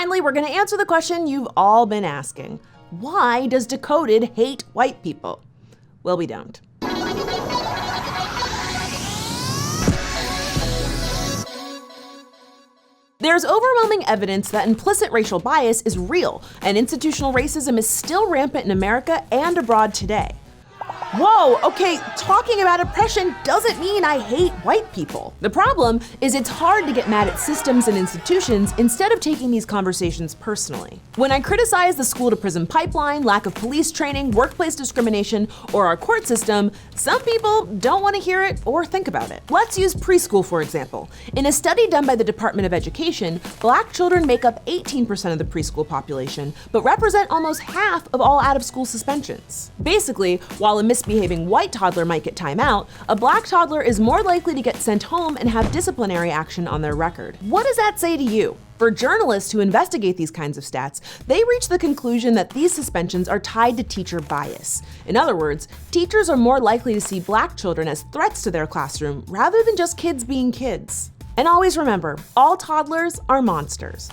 finally, we're gonna answer the question you've all been asking. Why does Decoded hate white people? Well, we don't. There's overwhelming evidence that implicit racial bias is real, and institutional racism is still rampant in America and abroad today. Whoa, okay, talking about oppression doesn't mean I hate white people. The problem is it's hard to get mad at systems and institutions instead of taking these conversations personally. When I criticize the school-to-prison pipeline, lack of police training, workplace discrimination, or our court system, some people don't want to hear it or think about it. Let's use preschool, for example. In a study done by the Department of Education, Black children make up 18% of the preschool population, but represent almost half of all out-of-school suspensions. Basically, while a misbehaving white toddler might get time out, a Black toddler is more likely to get sent home and have disciplinary action on their record. What does that say to you? For journalists who investigate these kinds of stats, they reach the conclusion that these suspensions are tied to teacher bias. In other words, teachers are more likely to see Black children as threats to their classroom rather than just kids being kids. And always remember, all toddlers are monsters.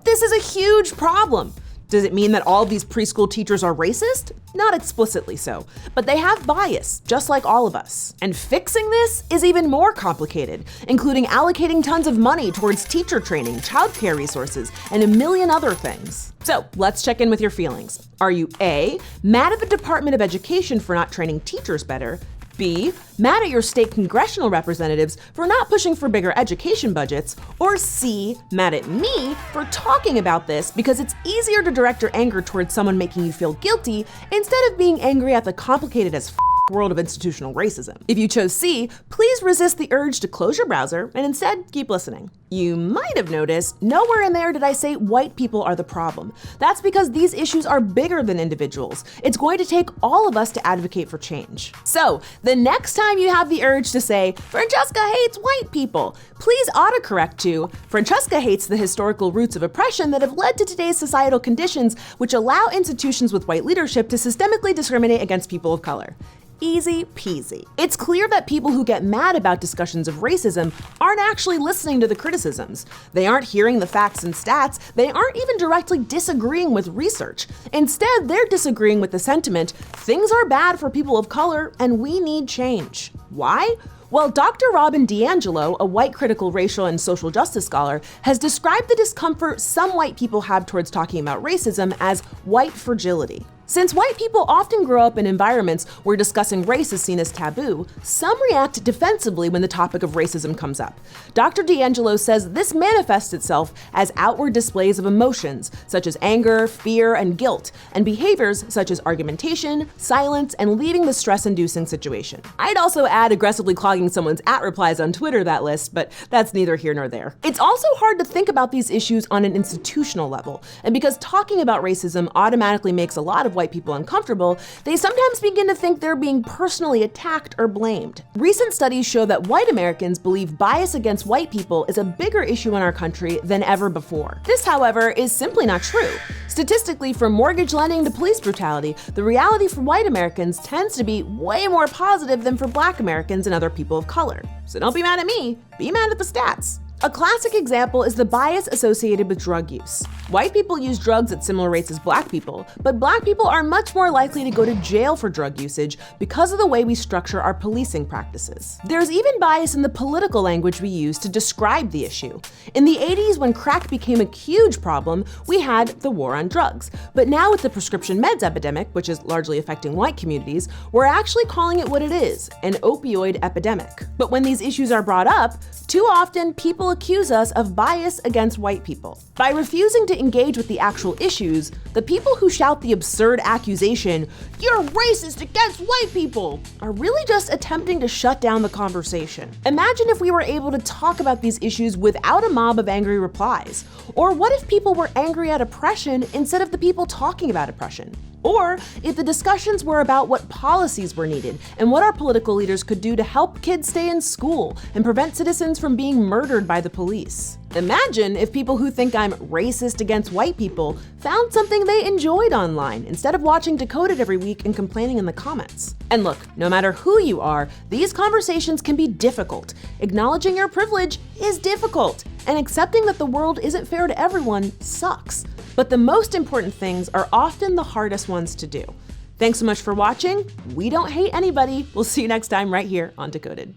This is a huge problem. Does it mean that all of these preschool teachers are racist? Not explicitly so, but they have bias, just like all of us. And fixing this is even more complicated, including allocating tons of money towards teacher training, childcare resources, and a million other things. So let's check in with your feelings. Are you A, mad at the Department of Education for not training teachers better? B, mad at your state congressional representatives for not pushing for bigger education budgets? Or C, mad at me for talking about this because it's easier to direct your anger towards someone making you feel guilty instead of being angry at the complicated as world of institutional racism? If you chose C, please resist the urge to close your browser and instead keep listening. You might have noticed, nowhere in there did I say white people are the problem. That's because these issues are bigger than individuals. It's going to take all of us to advocate for change. So, the next time you have the urge to say, Franchesca hates white people, please autocorrect to, Franchesca hates the historical roots of oppression that have led to today's societal conditions which allow institutions with white leadership to systemically discriminate against people of color. Easy peasy. It's clear that people who get mad about discussions of racism aren't actually listening to the criticisms. They aren't hearing the facts and stats. They aren't even directly disagreeing with research. Instead, they're disagreeing with the sentiment, things are bad for people of color and we need change. Why? Well, Dr. Robin DiAngelo, a white critical racial and social justice scholar, has described the discomfort some white people have towards talking about racism as white fragility. Since white people often grow up in environments where discussing race is seen as taboo, some react defensively when the topic of racism comes up. Dr. DiAngelo says this manifests itself as outward displays of emotions, such as anger, fear, and guilt, and behaviors such as argumentation, silence, and leaving the stress-inducing situation. I'd also add aggressively clogging someone's @replies on Twitter to that list, but that's neither here nor there. It's also hard to think about these issues on an institutional level, and because talking about racism automatically makes a lot of white people uncomfortable, they sometimes begin to think they're being personally attacked or blamed. Recent studies show that white Americans believe bias against white people is a bigger issue in our country than ever before. This, however, is simply not true. Statistically, from mortgage lending to police brutality, the reality for white Americans tends to be way more positive than for Black Americans and other people of color. So don't be mad at me, be mad at the stats. A classic example is the bias associated with drug use. White people use drugs at similar rates as Black people, but Black people are much more likely to go to jail for drug usage because of the way we structure our policing practices. There's even bias in the political language we use to describe the issue. In the 80s, when crack became a huge problem, we had the war on drugs. But now with the prescription meds epidemic, which is largely affecting white communities, we're actually calling it what it is, an opioid epidemic. But when these issues are brought up, too often people accuse us of bias against white people. By refusing to engage with the actual issues, the people who shout the absurd accusation, "You're racist against white people," are really just attempting to shut down the conversation. Imagine if we were able to talk about these issues without a mob of angry replies. Or what if people were angry at oppression instead of the people talking about oppression? Or if the discussions were about what policies were needed and what our political leaders could do to help kids stay in school and prevent citizens from being murdered by the police. Imagine if people who think I'm racist against white people found something they enjoyed online instead of watching Decoded every week and complaining in the comments. And look, no matter who you are, these conversations can be difficult. Acknowledging your privilege is difficult, and accepting that the world isn't fair to everyone sucks. But the most important things are often the hardest ones to do. Thanks so much for watching. We don't hate anybody. We'll see you next time right here on Decoded.